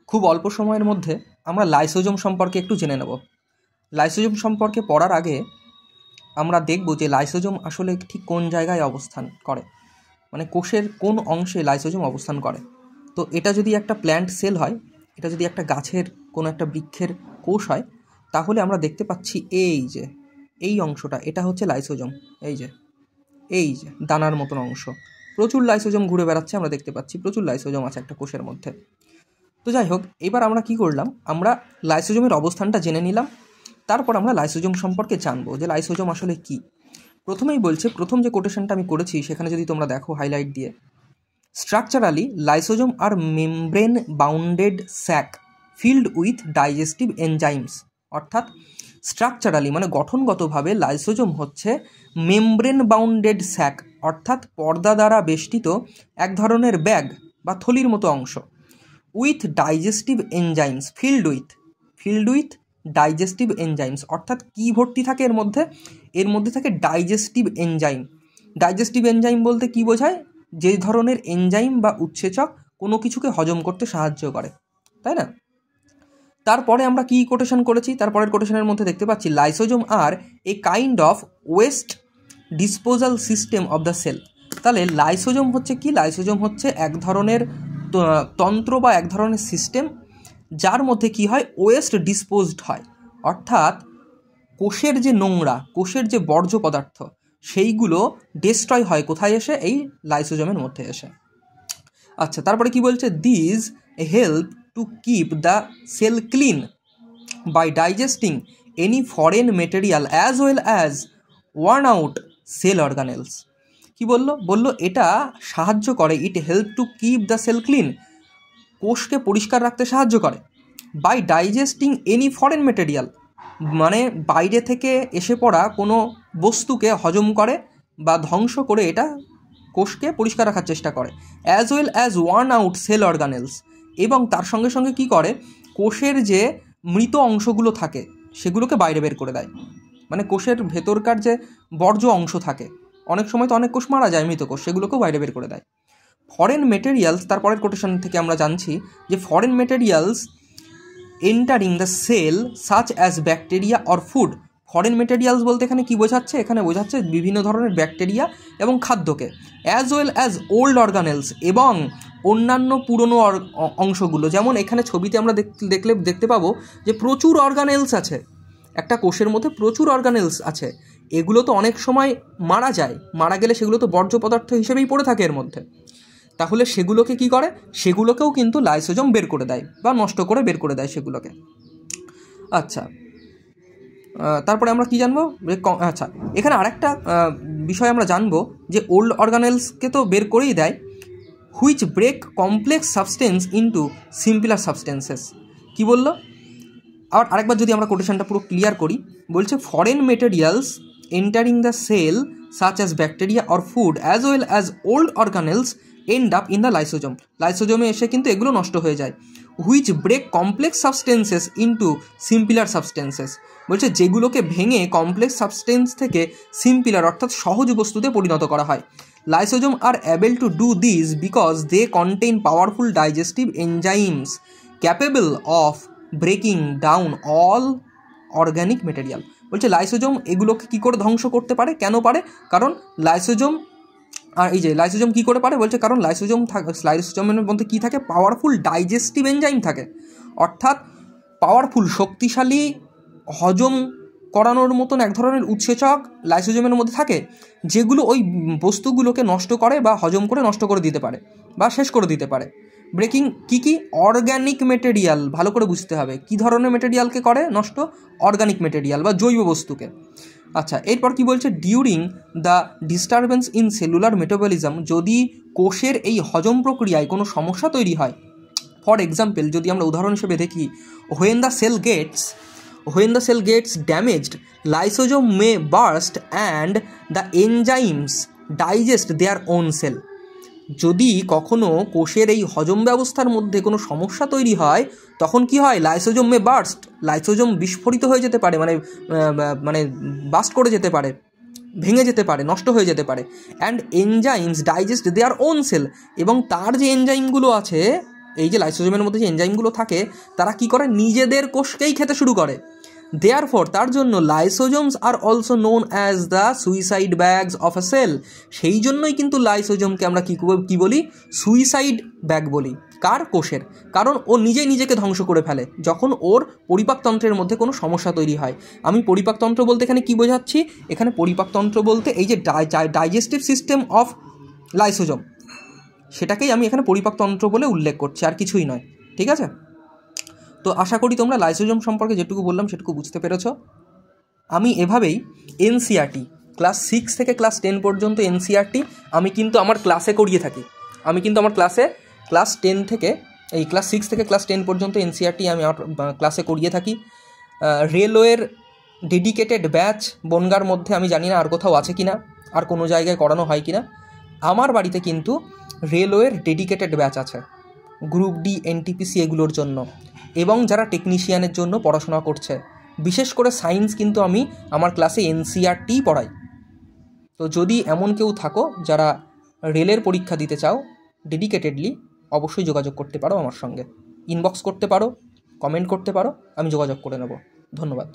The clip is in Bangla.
খুব অল্প সময়ের মধ্যে আমরা লাইসোজোম সম্পর্কে একটু জেনে নেব। লাইসোজোম সম্পর্কে পড়ার আগে আমরা দেখব যে লাইসোজোম আসলে ঠিক কোন জায়গায় অবস্থান করে, মানে কোষের কোন অংশে লাইসোজোম অবস্থান করে। তো এটা যদি একটা প্ল্যান্ট সেল হয়, এটা যদি একটা গাছের কোনো একটা বৃক্ষের কোষ হয়, তাহলে আমরা দেখতে পাচ্ছি এই অংশটা, এটা হচ্ছে লাইসোজোম। এই যে দানার মতন অংশ, প্রচুর লাইসোজোম ঘুরে বেড়াচ্ছে, আমরা দেখতে পাচ্ছি প্রচুর লাইসোজোম আছে একটা কোষের মধ্যে। তো যাই হোক, এবার আমরা কি করলাম, আমরা লাইসোজোমের অবস্থানটা জেনে নিলাম। তারপর আমরা লাইসোজোম সম্পর্কে জানবো যে লাইসোজোম আসলে কি। প্রথমেই বলছে, প্রথম যে কোটেশনটা আমি করেছি সেখানে যদি তোমরা দেখো হাইলাইট দিয়ে, structurally lysosome are membrane bounded sac filled with digestive enzymes. অর্থাৎ স্ট্রাকচারালি মানে গঠনগতভাবে লাইসোজোম হচ্ছে মেমব্রেন বাউন্ডেড স্যাক, অর্থাৎ পর্দা দ্বারা বেষ্টিত এক ধরনের ব্যাগ বা থলির মতো অংশ। With digestive enzymes, field with digestive enzymes, অর্থাৎ কি ভর্তি থাকে এর মধ্যে থাকে ডাইজেস্টিভ এনজাইম। ডাইজেস্টিভ এনজাইম বলতে কি বোঝায়? যে ধরনের এনজাইম বা উৎসেচক কোনো কিছুকে হজম করতে সাহায্য করে, তাই না? তারপরে আমরা কি কোটেশন করেছি, তারপরের কোটেশনের মধ্যে দেখতে পাচ্ছি lysosome are a kind of waste disposal system of the cell. তাহলে লাইসোজোম হচ্ছে কি? লাইসোজোম হচ্ছে এক ধরনের তন্ত্র বা এক ধরনের সিস্টেম যার মধ্যে কি হয়, ওয়েস্ট ডিসপোজড হয়, অর্থাৎ কোষের যে নোংরা, কোষের যে বর্জ্য পদার্থ, সেইগুলো ডিস্ট্রয় হয় কোথায় এসে? এই লাইসোজোমের মধ্যে এসে। আচ্ছা, তারপরে কি বলছে, this help to keep the cell clean by digesting any foreign material as well as worn out cell organelles. কি বললো এটা সাহায্য করে, it help to keep the cell clean, কোষকে পরিষ্কার রাখতে সাহায্য করে। By digesting any foreign material মানে বাইরে থেকে এসে পড়া কোনো বস্তুকে হজম করে বা ধ্বংস করে এটা কোষকে পরিষ্কার রাখার চেষ্টা করে। As well as worn out cell organelles, এবং তার সঙ্গে সঙ্গে কি করে, কোষের যে মৃত অংশগুলো থাকে সেগুলোকে বাইরে বের করে দেয়। মানে কোষের ভেতরকার যে বর্জ্য অংশ থাকে, অনেক সময় তো অনেক কোষ মারা যায়, মৃত কোষ, সেগুলোকেও বাইরে বের করে দেয়। ফরেন মেটেরিয়ালস, তারপরের কোটেশন থেকে আমরা জানছি যে foreign materials entering the cell such as bacteria or food. Foreign materials বলতে এখানে কি বোঝাচ্ছে? এখানে বোঝাচ্ছে বিভিন্ন ধরনের ব্যাকটেরিয়া এবং খাদ্যকে। As well as old organelles, এবং অন্যান্য পুরনো অংশগুলো। যেমন এখানে ছবিতে আমরা দেখতে পাবো যে প্রচুর অর্গানেলস আছে, একটা কোষের মধ্যে প্রচুর অর্গানেলস আছে। এগুলো তো অনেক সময় মারা যায়, মারা গেলে সেগুলো তো বর্জ্য পদার্থ হিসেবেই পড়ে থাকে এর মধ্যে। তাহলে সেগুলোকে কি করে? সেগুলোকেও কিন্তু লাইসোজোম বের করে দেয় বা নষ্ট করে বের করে দেয় সেগুলোকে। আচ্ছা, তারপরে আমরা কি জানবো? আচ্ছা, এখানে আরেকটা বিষয় আমরা জানবো যে ওল্ড অর্গানেলসকে তো বের করেই দেয়, which break complex substance into simpler substances. কি বললো? আরেকবার যদি আমরা কোটেশনটা পুরো ক্লিয়ার করি, বলছে foreign materials entering the cell such as bacteria or food as well as old organelles end up in the lysosome. লাইসোজোমে এসে কিন্তু এগুলো নষ্ট হয়ে যায়। Which break complex substances into simpler substances, বলছে যেগুলোকে ভেঙে কমপ্লেক্স সাবস্টেন্স থেকে সিম্পলার অর্থাৎ সহজ বস্তুতে পরিণত করা হয়। Lysosome are able to do this because they contain powerful digestive enzymes capable of breaking down all organic material. বলছে লাইসোজোম এগুলোকে কী করে ধ্বংস করতে পারে? কেন পারে? কারণ লাইসোজোম, আর এই যে লাইসোজোম কী করে পারে বলছে, কারণ লাইসোজোমের মধ্যে কী থাকে? পাওয়ারফুল ডাইজেস্টিভ এনজাইম থাকে, অর্থাৎ পাওয়ারফুল শক্তিশালী হজম করানোর মতন এক ধরনের উৎসেচক লাইসোজোমের মধ্যে থাকে, যেগুলো ওই বস্তুগুলোকে নষ্ট করে বা হজম করে নষ্ট করে দিতে পারে বা শেষ করে দিতে পারে। ব্রেকিং কি অর্গ্যানিক মেটেরিয়াল, ভালো করে বুঝতে হবে কী ধরনের মেটেরিয়ালকে করে নষ্ট? অর্গ্যানিক মেটেরিয়াল বা জৈব বস্তুকে। আচ্ছা, এরপর কি বলছে, during the disturbance in cellular metabolism, যদি কোষের এই হজম প্রক্রিয়ায় কোনো সমস্যা তৈরি হয়, ফর এক্সাম্পল যদি আমরা উদাহরণ হিসেবে দেখি, when the cell gets damaged lysosome may burst and the enzymes digest their own cell. যদি কখনো কোষের এই হজম ব্যবস্থার মধ্যে কোনো সমস্যা তৈরি হয়, তখন কি হয়? লাইসোজোম মে বার্স্ট, লাইসোজোম বিস্ফোরিত হয়ে যেতে পারে, মানে বাস্ট করে যেতে পারে, ভেঙে যেতে পারে, নষ্ট হয়ে যেতে পারে। And enzymes digest their own cell, এবং তার যে এনজাইমগুলো আছে এই যে লাইসোজোমের মধ্যে যে এনজাইমগুলো থাকে তারা কি করে, নিজেদের কোষকেই খেতে শুরু করে। দেয়ারফর তার জন্য lysosomes are also known as the suicide bags of a cell. সেই জন্যই কিন্তু লাইসোজোমকে আমরা কী বলি, সুইসাইড ব্যাগ বলি। কার? কোষের। কারণ ও নিজেই নিজেকে ধ্বংস করে ফেলে যখন ওর পরিপাকতন্ত্রের মধ্যে কোনো সমস্যা তৈরি হয়। আমি পরিপাকতন্ত্র বলতে এখানে কী বোঝাচ্ছি, এখানে পরিপাকতন্ত্র বলতে এই যে ডাইজেস্টিভ সিস্টেম অফ লাইসোজোম, সেটাকেই আমি এখানে পরিপাকতন্ত্র বলে উল্লেখ করছি, আর কিছুই নয়। ঠিক আছে? তো আশা করি তোমরা লাইসোজোম সম্পর্কে যেটুকু বললাম সেটুকু বুঝতে পেরেছ। আমি এভাবেই এনসিইআরটি ক্লাস 6 থেকে ক্লাস 10 পর্যন্ত এনসিইআরটি আমি কিন্তু আমার ক্লাসে করিয়ে থাকি। আমি কিন্তু আমার ক্লাসে ক্লাস 10 থেকে এই ক্লাস 6 থেকে ক্লাস 10 পর্যন্ত এনসিইআরটি আমি আমার ক্লাসে করিয়ে থাকি। রেলওয়ের ডেডিকেটেড ব্যাচ বনগাঁর মধ্যে আমি জানি না আর কোথাও আছে কি না, আর কোনো জায়গায় করানো হয় কি না। আমার বাড়িতে কিন্তু রেলওয়ের ডেডিকেটেড ব্যাচ আছে, গ্রুপ ডি, এনটিপিসি এগুলোর জন্য, এবং যারা টেকনিশিয়ানের জন্য পড়াশোনা করছে। বিশেষ করে সায়েন্স কিন্তু আমি আমার ক্লাসে এনসিইআরটিই পড়াই। তো যদি এমন কেউ থাকো যারা রেলের পরীক্ষা দিতে চাও ডেডিকেটেডলি, অবশ্যই যোগাযোগ করতে পারো আমার সঙ্গে। ইনবক্স করতে পারো, কমেন্ট করতে পারো, আমি যোগাযোগ করে নেব। ধন্যবাদ।